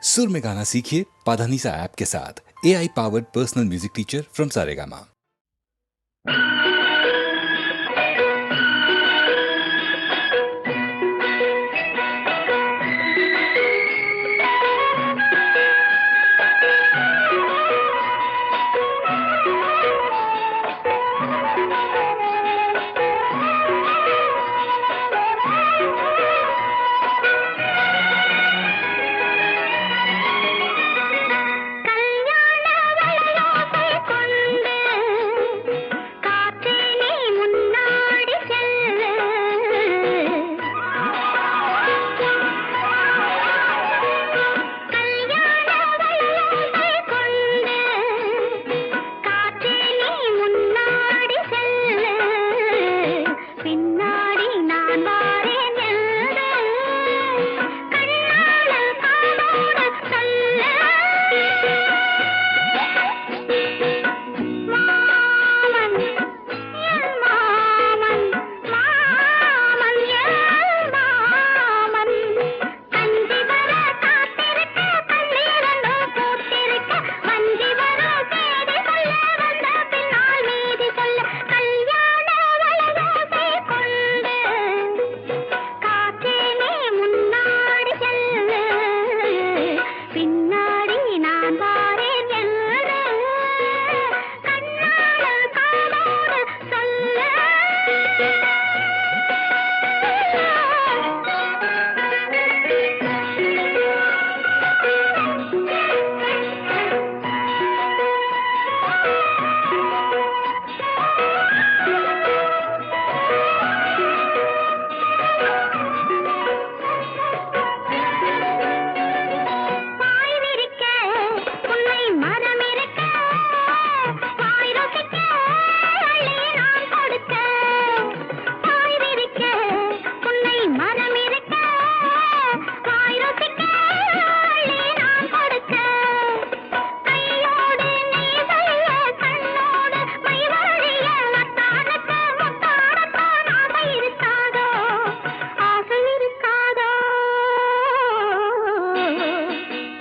सुर में गाना सीखिए पाधानीसा ऐप के साथ। AI powered personal music teacher from Saregama.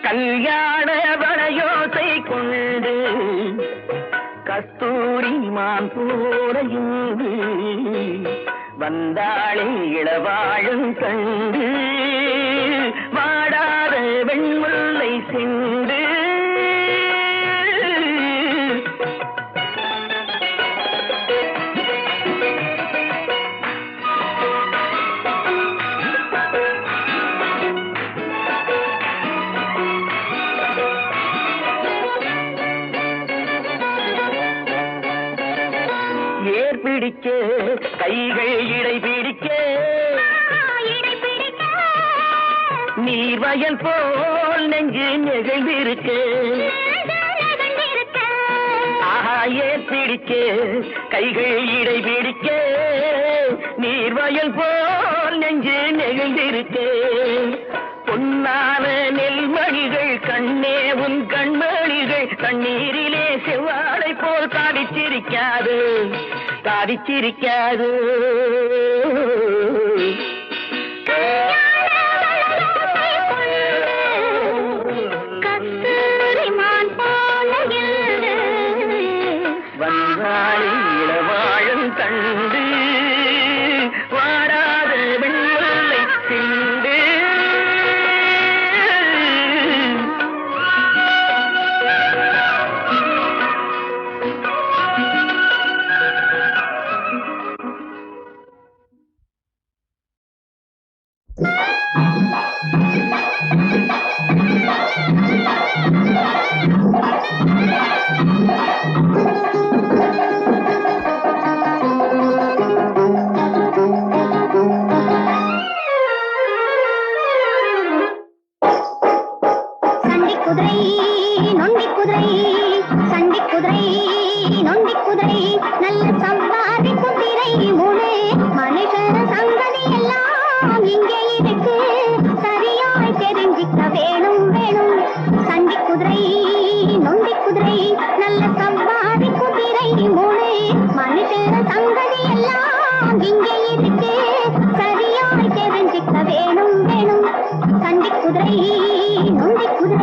கல்யாண வளையோசை கொண்டு கஸ்தூரி மான் போரையுண்டு வந்தாளே இளவாழும் கண்டு வாடாத வெண்முல்லை சென்று பிடிக்க கைகள் இடை பிடிக்க நீர்வயல் போல் நெஞ்சு நெகிழ்ந்திருக்க ஆஹா ஏர் பிடிக்க கைகள் இடை பிடிக்க நீர்வயல் போல் நெஞ்சு நெகிழ்ந்திருக்க பொன்னான நெல்மணிகள் கண்ணே உன் கண்மணிகள் கண்ணீரிலே செவ்வாழை போல் தாடிச்சிருக்காது தாடிச்சிருக்காது வந்தாளி இளவாழும் கண்டு வாடாத வெண்முல்லை சிந்து நல்ல சம்பாதி குதிரை மூணு மனுஷன் சங்கதி எல்லாம் இங்கே இருக்கு சரியாய் தெரிஞ்சிக்க வேணும் வேணும் சண்டி குதிரை நொண்டி குதிரை நல்ல சம்பாதி குதிரை மூணு மனுஷன் சங்கதி எல்லாம் இங்கே இருக்கு சரியாய் தெரிஞ்சிக்க வேணும் வேணும் சண்டி குதிரை நொண்டி குதிரை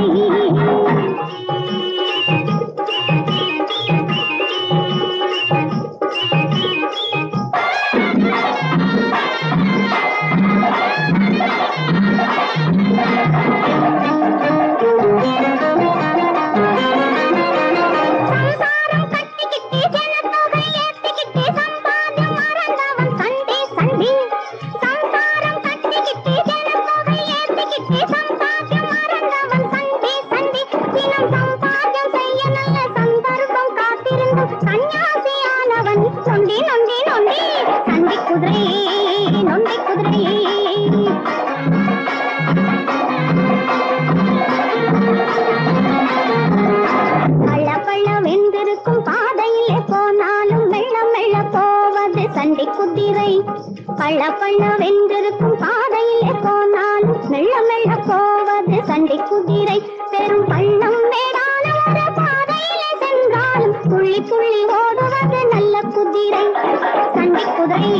பண்ண வென்றிருக்கும் பாதையிலே போனாலும் மெல்ல மெல்ல போவது சண்டை குதிரை. பெரும் பள்ளம் மேடான ஒரு பாதையிலே சென்றாலும் துள்ளி துள்ளி ஓடுவது நல்ல குதிரை. சண்டை குதிரை,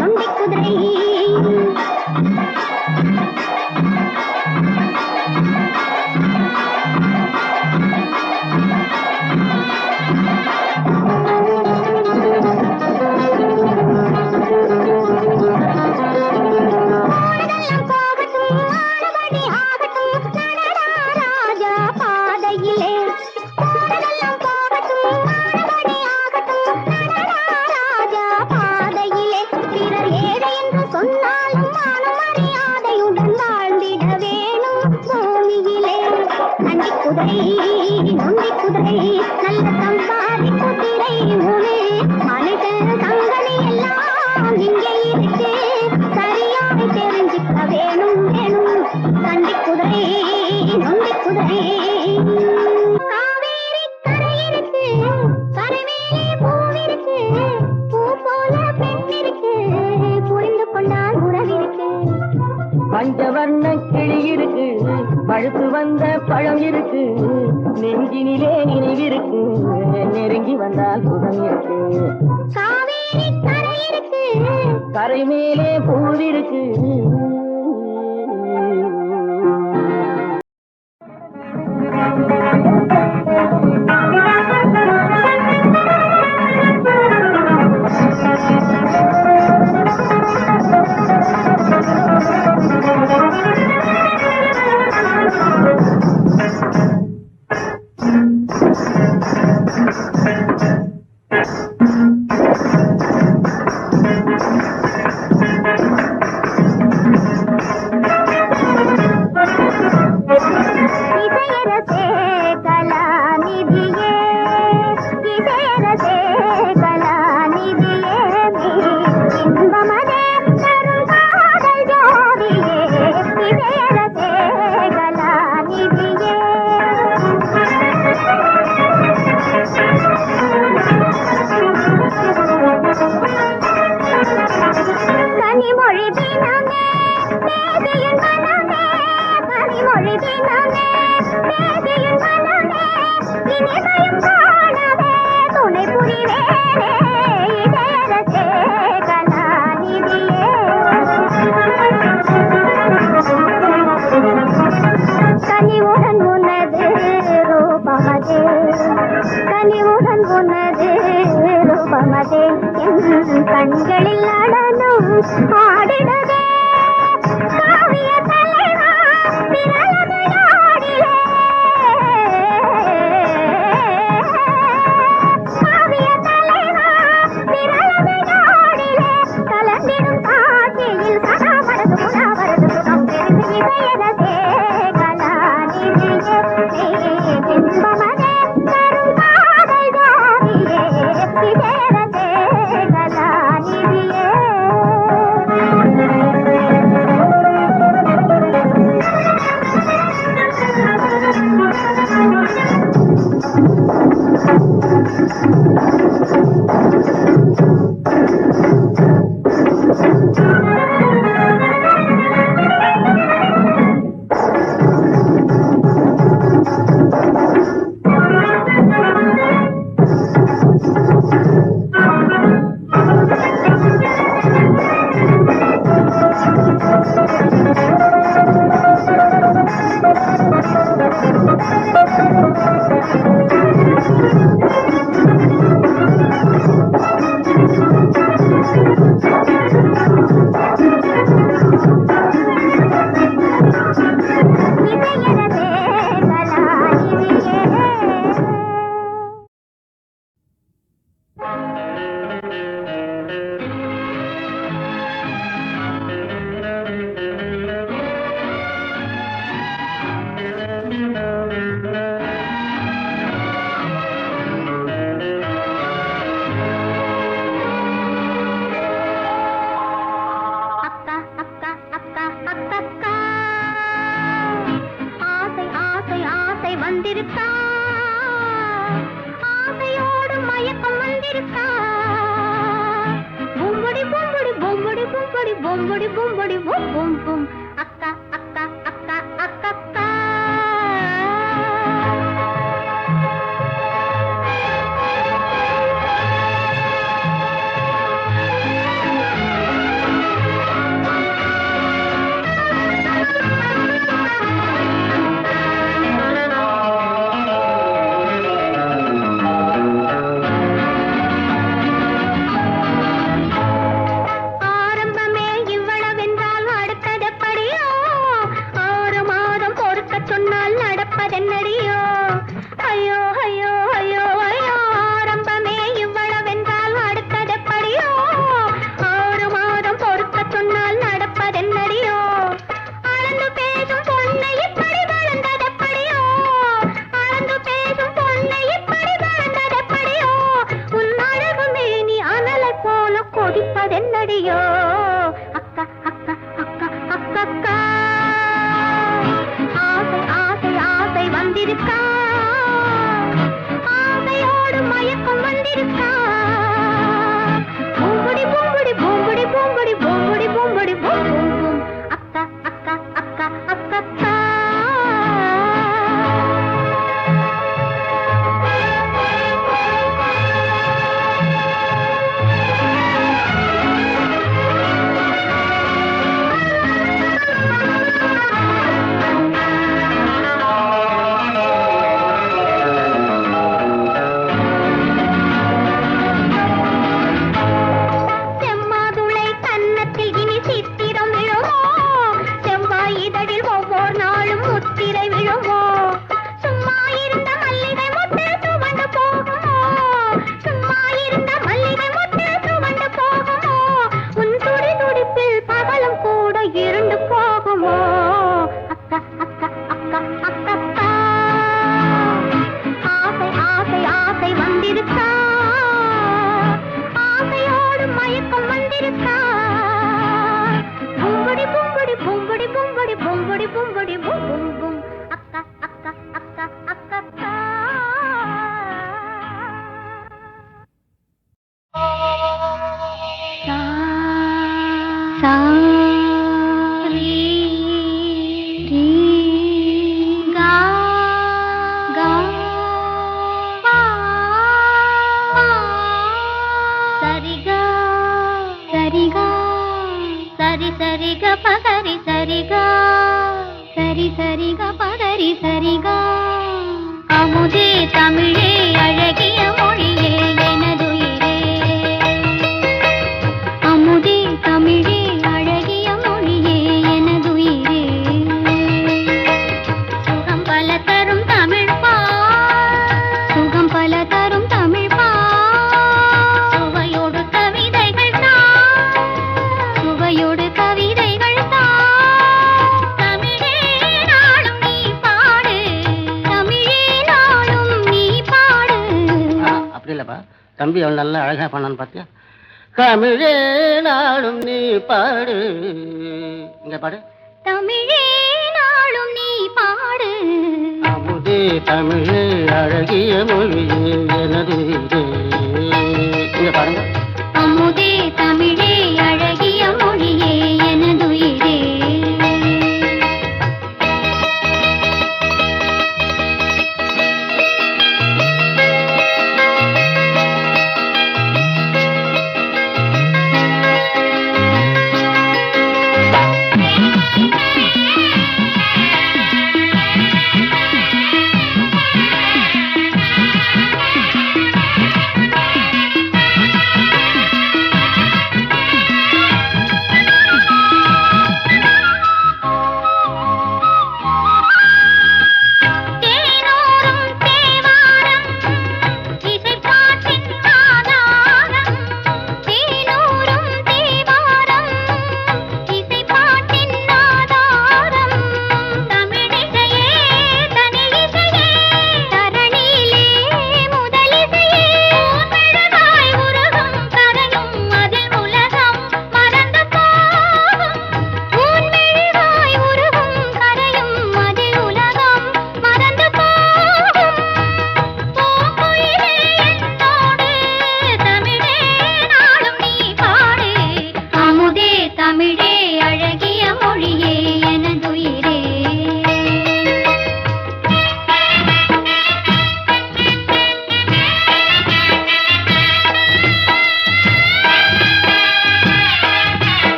நொண்டி குதிரை. குதிரை, நொண்டி குதிரை, நல்ல சம்பாதி குதிரை மூணு. மனுஷன் சங்கதி எல்லாம் இங்கே இருக்கு, சரியாய் தெரிஞ்சுக்க வேணும் வேணும். கண்டி குதிரை, நொண்டி குதிரை. காவேரி கரை இருக்கு, கரை மேலே பூவிருக்கு, பூ போல பெண் இருக்கு, புரிந்து கொண்டால் உறவிருக்கு. பஞ்சவர்ண கிளி இருக்கு, பழுத்து வந்த பழம் இருக்கு, நெஞ்சினிலே நினைவிருக்கு, நெருங்கி வந்தால் சுகம் இருக்கு. காவேரி கரை இருக்கு, கரை மேலே பூவிருக்கு. கண்களில் நடனம் ஆடினதே காவிய தலைவா விரலமையாடிலே. காவிய தலைவா விரலமையாடிலே கலந்திடும் காட்சியில் கதாவரது புறாவரது சுகம் பெருகு இதயரசே கலாநிதியே பின்பமதே தரும் காதல் ஜோதியே இதயரசே கலாநிதியே. வந்திருக்கா ஆசையோடு மயக்கம் வந்திருக்கா பொம்படி பொம்படி பொம்படி பொம்படி பொம்பொடி பொம்பொடி பொம்பொடி பொம் பொம் பொம் அக்கா அக்கா அக்கா அக்கா தம்பி அவன் நல்லா அழகா பண்ணான்னு பாத்தியா? தமிழே நாளும் நீ பாடு. இங்க பாடு. தமிழே நாளும் நீ பாடு. அமுதே தமிழே அழகிய மொழியே எனது உயிரே. இங்க பாருங்க. அமுதே தமிழே அழகிய மொழியே எனது உயிரே.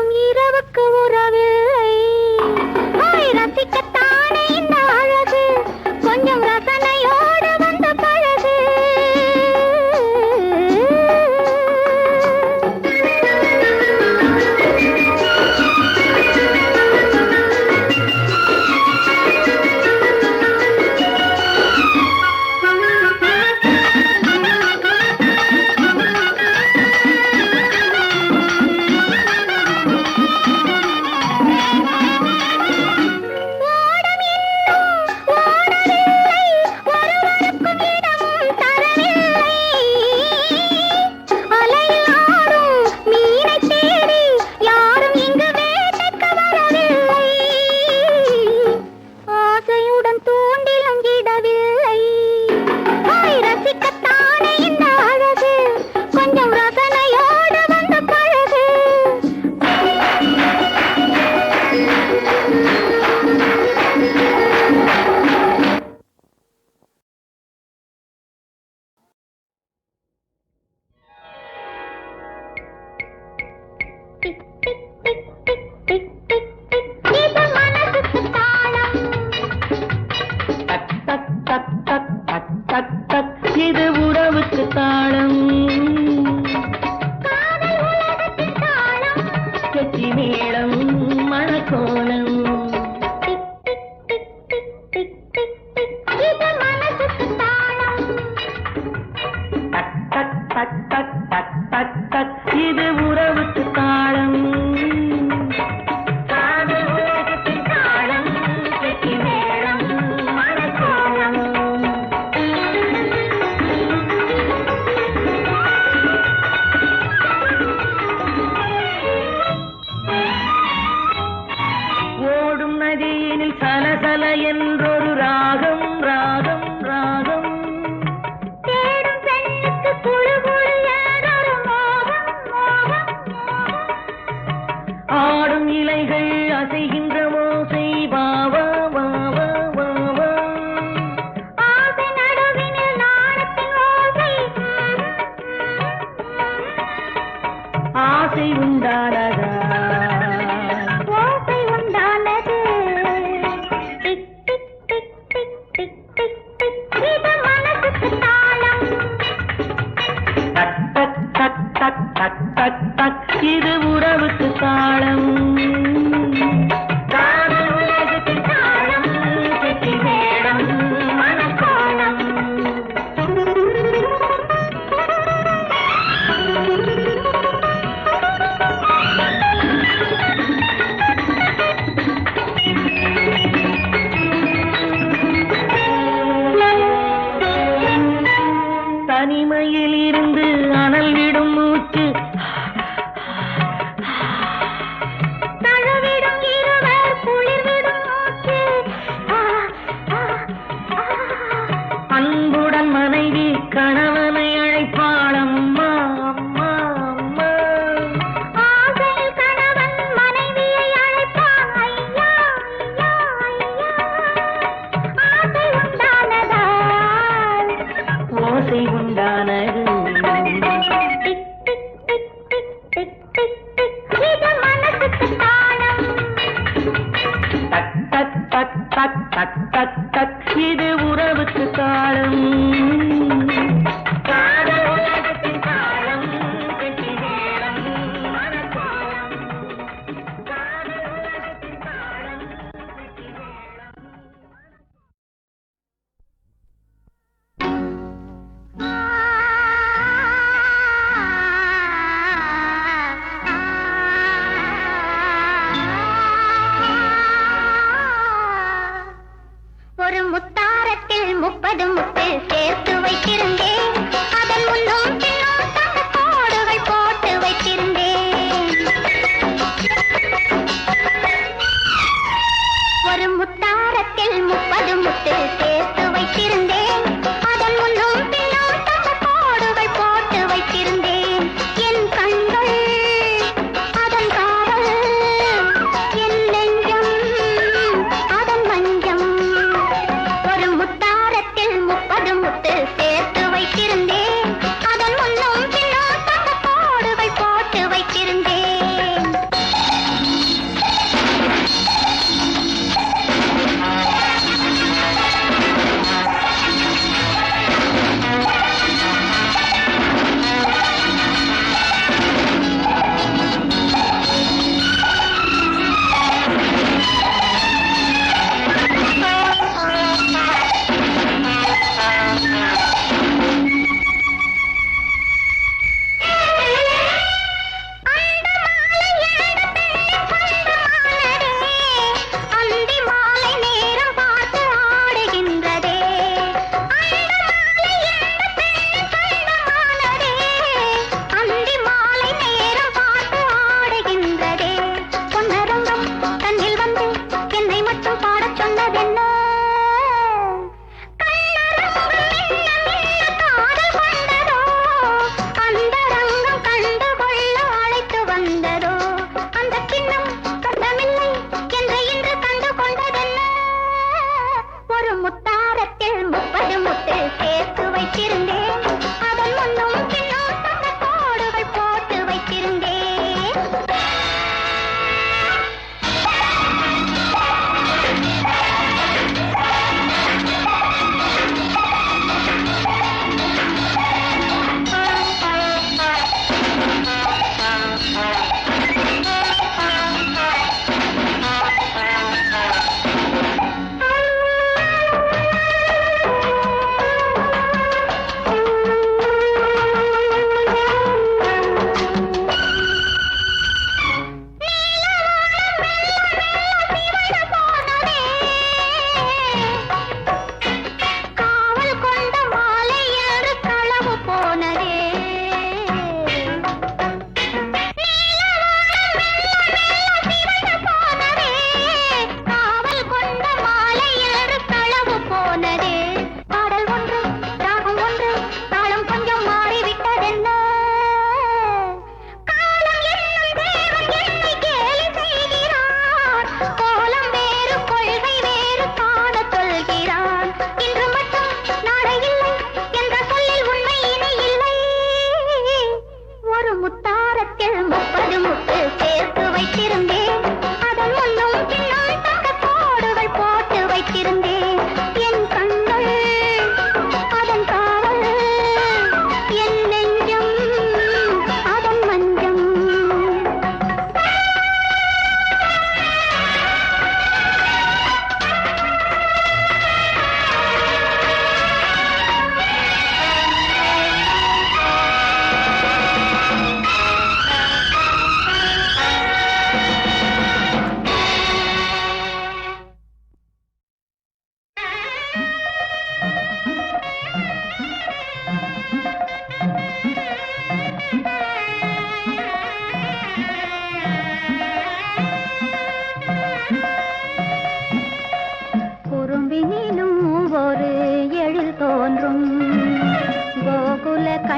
இருக்கும் இரவுக்கு உறவில்லை. ரசிக்கத்தானே இந்த அழகு, கொஞ்சம் ரசனையோடு வந்த பழகு. இது உறவுக்கு தாளம், கெட்டி மேளம் மணக்கோலம். இது உறவுக்கு தாளம், சலசல என்றொரு ராகம் ராகம் ராகம். தேடும் பெண்ணுக்கு குழு குழு ஏதொரு மோகம் மோகம் மோகம். ஆடும் இலைகள் அசைகின்ற ஓசை வாவா வாவா வாவா. ஆசை நடுவினில் நாணத்தின் ஓசை. ஆசை உண்டானதா, ஓசை உண்டானது. டிக் டிக் டிக் டிக் டிக் டிக் டிக். இது மனசுக்கு தாளம். டக் டக் டக் டக் டக் டக் டக். இது உறவுக்கு தாளம்.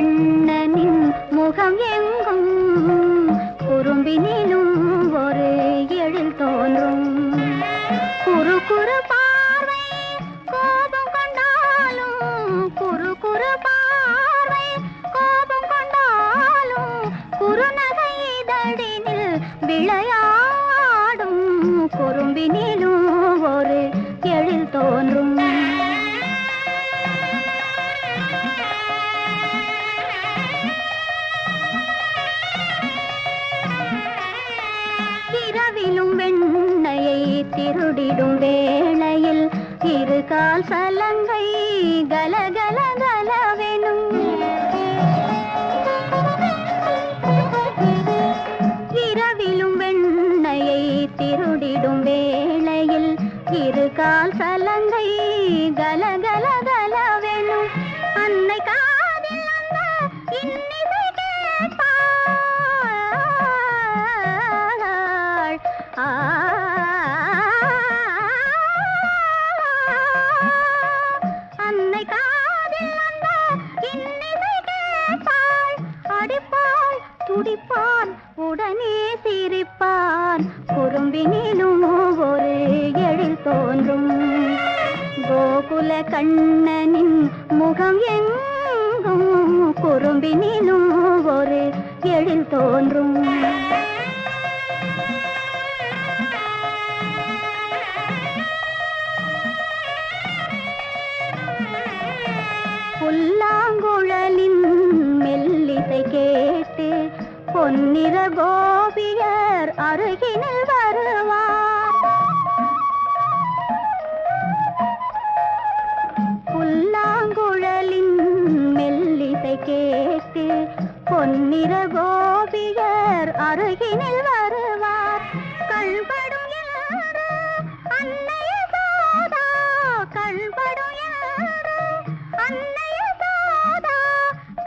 கண்ணனின் முகம் எங்கும் குறும்பினிலும் ஒரு எழில் தோன்றும். குறு குறு பார்வை கோபம் கொண்டாலும், குறு குறு பார்வை கோபம் கொண்டாலும், குறுநகை இதழினில் விளையாடும் குறும்பினிலும் ஒரு எழில் தோன்றும். இரவிலும் வெண்ணையை திருடிடும் வேளையில் இருகால் சலங்கை கலகல கலவெனும். இரவிலும் வெண்ணையை திருடிடும் வேளையில் இருகால் சலங்கை கலகல கலவெனும். அன்னை காதில் அந்த இன்னிசை கேட்பாள். அன்னை காதில் அந்த இன்னிசை கேட்பாள். அடிப்பாள் துடிப்பான் உடனே சிரிப்பான் குறும்பினிலும் ஒரு எழில் தோன்றும். கோகுல கண்ணனின் முகம் எங்கும் குறும்பினிலும் ஒரு எழில் தோன்றும். புல்லாங்குழலின் மெல்லிசை கேட்டு பொன்னிற கோபியர் அருகினில் வருவார். புல்லாங்குழலின் மெல்லிசை கேட்டு பொன்னிற கோபியர் அருகினில் வருவார். கண்படும் யாரு அன்னைய சோதா, கண்படும் யாரு அன்னைய சோதா,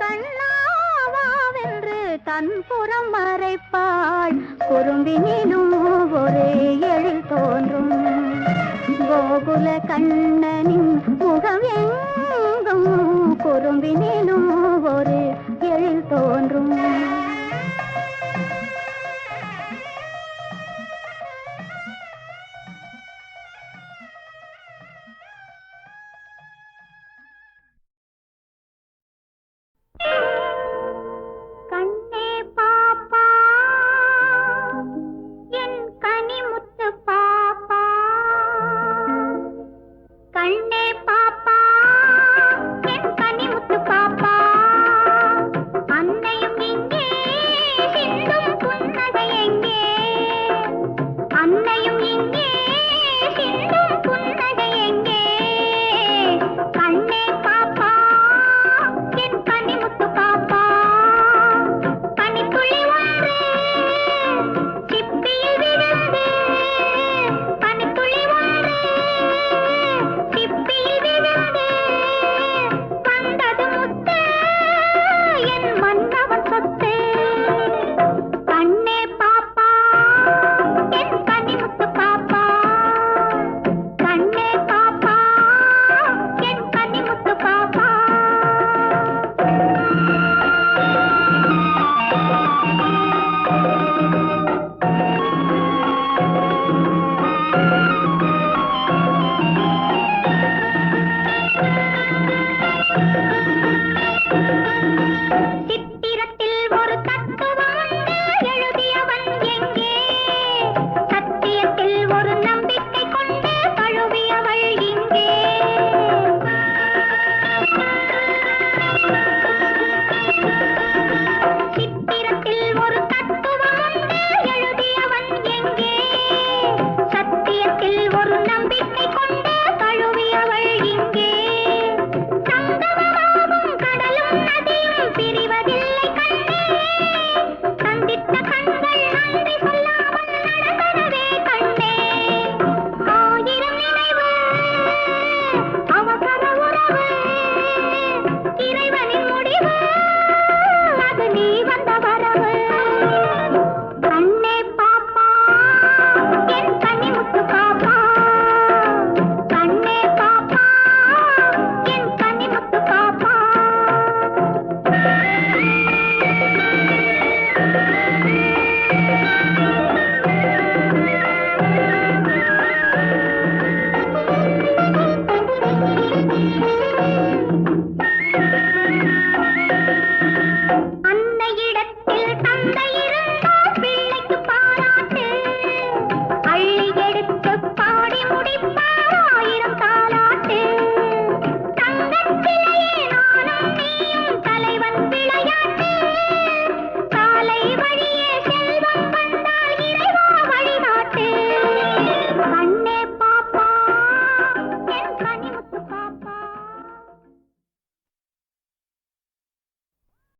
கண்ணாவாவென்று தன் புறம் மறைப்பாள் குறும்பினிலும் ஒரு எழில் தோன்றும். கோகுல கண்ணனின் முகம் எங்கும் குறும்பினிலும் ஒரு எழில் தோன்றும். கண்ணே பாப்பா என் கனிமுத்து பாப்பா, கண்ணே பாப்பா என் கனிமுத்து பாப்பா, அன்னையும் இங்கே சிந்தும் புன்னகை எங்கே, அன்னையும்